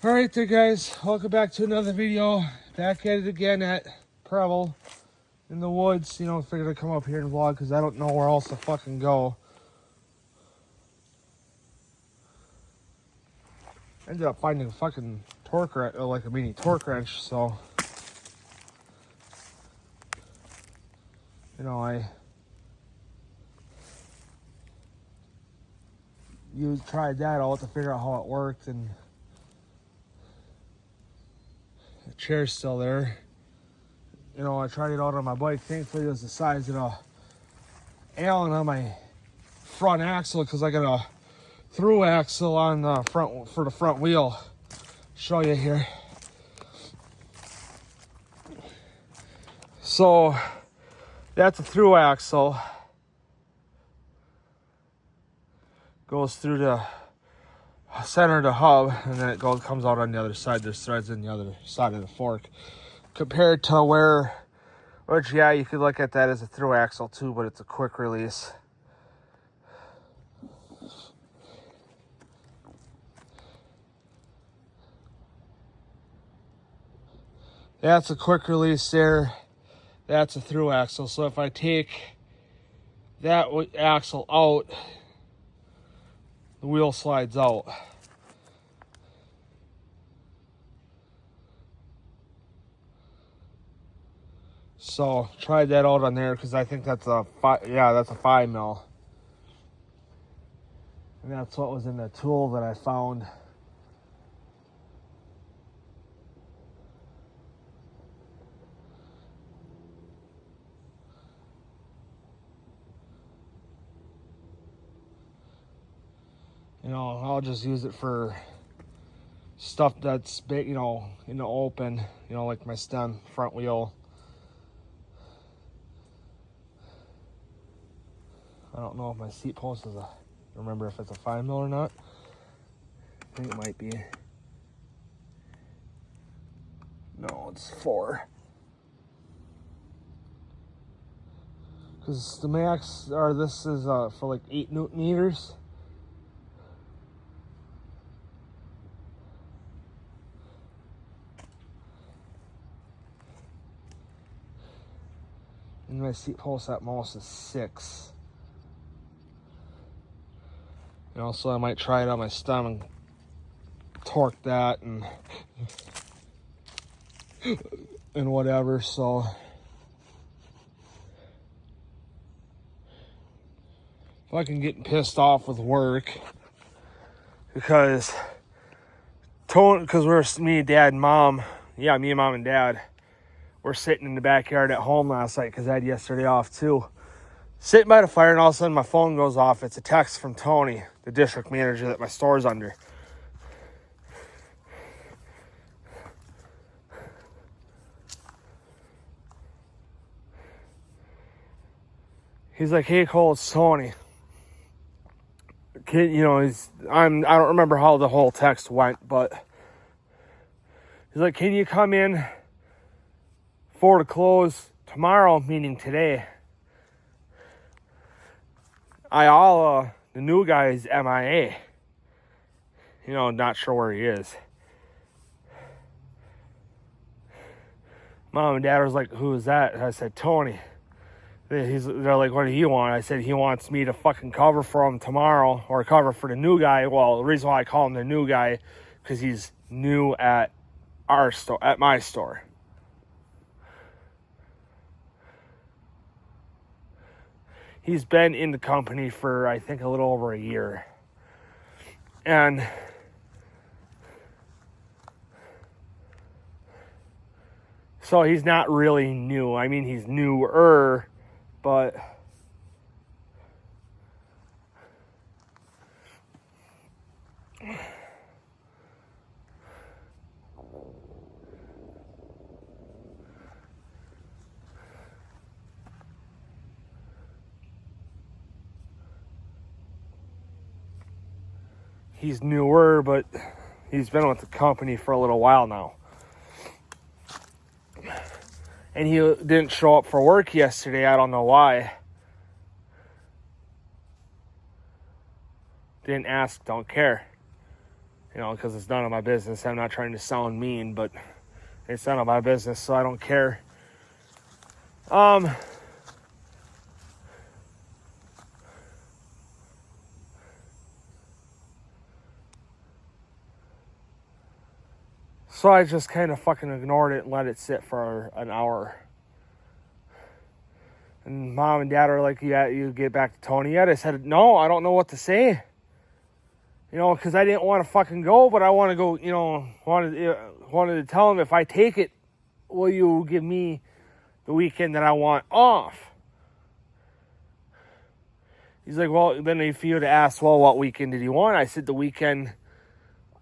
Alright there guys, welcome back to another video. Back at it again at Preble in the woods. Figured I'd come up here and vlog because I don't know where else to fucking go. Ended up finding a fucking torque wrench, like a mini torque wrench, so I tried that out to figure out how it worked, and the chair's still there. I tried it out on my bike. Thankfully it was the size of a Allen on my front axle because I got a through axle on the front for the front wheel. Show you here. So that's a through axle. Goes through the center of the hub, and then it comes out on the other side. There's threads in the other side of the fork. Compared to which yeah, you could look at that as a through axle too, but it's a quick release. That's a quick release there. That's a through axle. So if I take that axle out, the wheel slides out. So tried that out on there because I think that's a 5 mil. And that's what was in the tool that I found. I'll just use it for stuff that's big, in the open, like my stem, front wheel. I don't know if my seat post is remember if it's a 5 mil or not. I think it might be. No, it's 4. Because the max, or this is for like 8 Newton meters. And my seat post at most is 6. So I might try it on my stem and torque that and whatever. So fucking getting pissed off with work because we're me, dad, and mom. Yeah, me, mom, and dad. We're sitting in the backyard at home last night because I had yesterday off too. Sitting by the fire, and all of a sudden my phone goes off. It's a text from Tony, the district manager that my store's under. He's like, "Hey Cole, it's Tony. Kid, I don't remember how the whole text went, but he's like, can you come in for the close tomorrow, meaning today? The new guy is MIA. Not sure where he is." Mom and dad was like, "Who is that?" And I said, "Tony." They're like, "What do you want?" I said, "He wants me to fucking cover for him tomorrow, or cover for the new guy." Well, the reason why I call him the new guy, because he's new at our store, at my store. He's been in the company for, I think, a little over a year. And so he's not really new. I mean, he's newer, but he's newer, but he's been with the company for a little while now. And he didn't show up for work yesterday. I don't know why. Didn't ask, don't care. because it's none of my business. I'm not trying to sound mean, but it's none of my business, so I don't care. So I just kind of fucking ignored it and let it sit for an hour. And Mom and Dad are like, yeah, you get back to Tony yet? I said, no, I don't know what to say. Because I didn't want to fucking go, but I want to go, wanted to tell him, if I take it, will you give me the weekend that I want off? He's like, well, then if you would ask, well, what weekend did you want? I said the weekend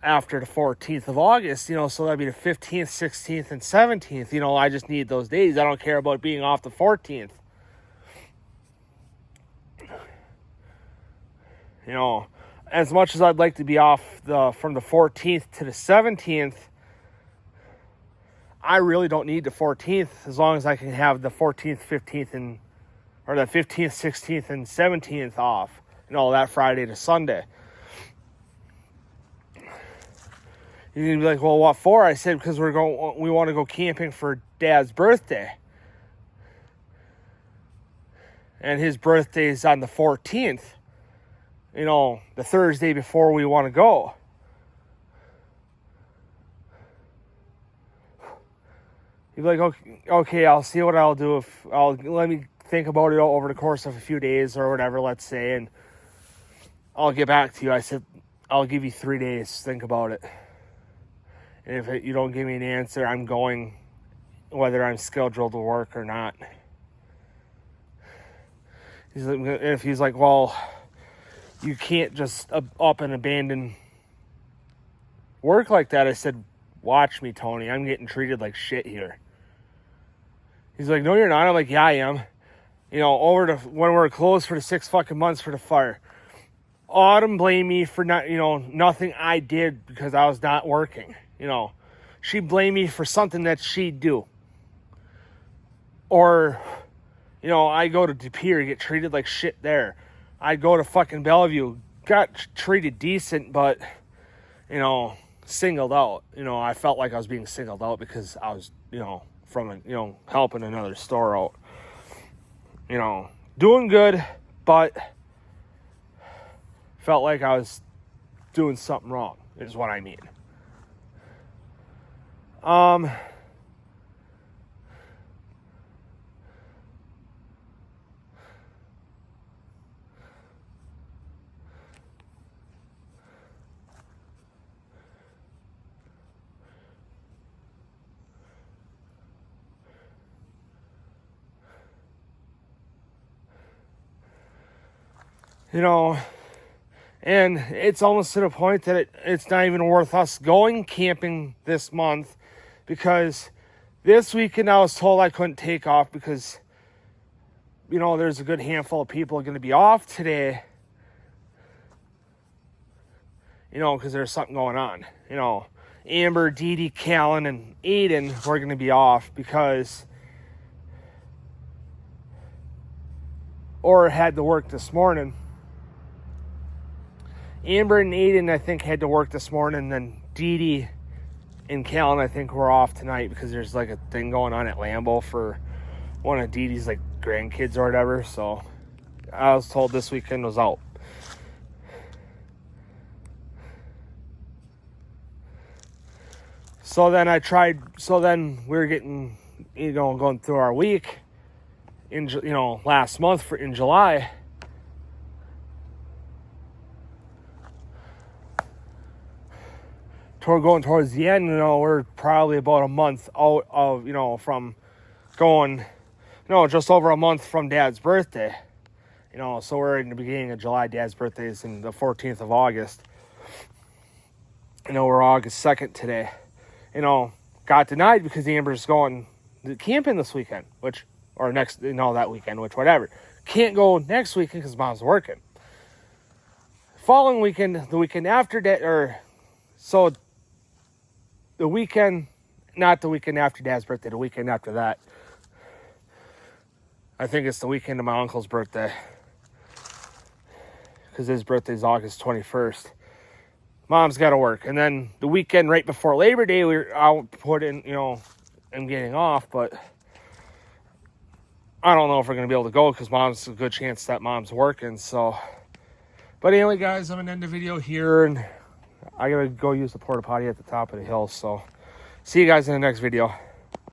after the 14th of August, so that'd be the 15th, 16th, and 17th. I just need those days. I don't care about being off the 14th. As much as I'd like to be off from the 14th to the 17th, I really don't need the 14th, as long as I can have the 14th, 15th, or the 15th, 16th, and 17th off. That Friday to Sunday. You're going to be like, well, what for? I said, because we want to go camping for Dad's birthday. And his birthday is on the 14th. The Thursday before we want to go. You'd be like, okay, I'll see what I'll do. Let me think about it over the course of a few days or whatever, let's say, and I'll get back to you. I said, I'll give you 3 days to think about it. And if you don't give me an answer, I'm going, whether I'm scheduled to work or not. If he's like, well, you can't just up and abandon work like that. I said, watch me, Tony. I'm getting treated like shit here. He's like, no, you're not. I'm like, yeah, I am. When we're closed for the 6 fucking months for the fire. Autumn blamed me for not, nothing I did because I was not working. She blamed me for something that she'd do. Or, I go to De Pere, get treated like shit there. I go to fucking Bellevue, got treated decent, but, singled out. I felt like I was being singled out because I was, from, helping another store out. Doing good, but felt like I was doing something wrong, is what I mean. And it's almost to the point that it's not even worth us going camping this month, because this weekend I was told I couldn't take off because, there's a good handful of people going to be off today, because there's something going on. Amber, Dee Dee, Callan, and Aiden were going to be off or had to work this morning. Amber and Aiden, I think, had to work this morning. Then Dee Dee and Callan, I think, were off tonight because there's like a thing going on at Lambeau for one of Dee Dee's like grandkids or whatever. So I was told this weekend was out. So then we're getting, going through our week in, last month in July. Going towards the end, we're probably about a month out of, from going, just over a month from Dad's birthday. So we're in the beginning of July. Dad's birthday is in the 14th of August. We're August 2nd today. Got denied because Amber's going camping this weekend, that weekend, whatever. Can't go next weekend because Mom's working. Following weekend, the weekend after that, the weekend, not the weekend after Dad's birthday, the weekend after that. I think it's the weekend of my uncle's birthday, because his birthday is August 21st. Mom's got to work. And then the weekend right before Labor Day, we were out putting, and getting off. But I don't know if we're going to be able to go because Mom's a good chance that Mom's working. So, but anyway, guys, I'm going to end the video here. And I got to go use the porta potty at the top of the hill. So, see you guys in the next video.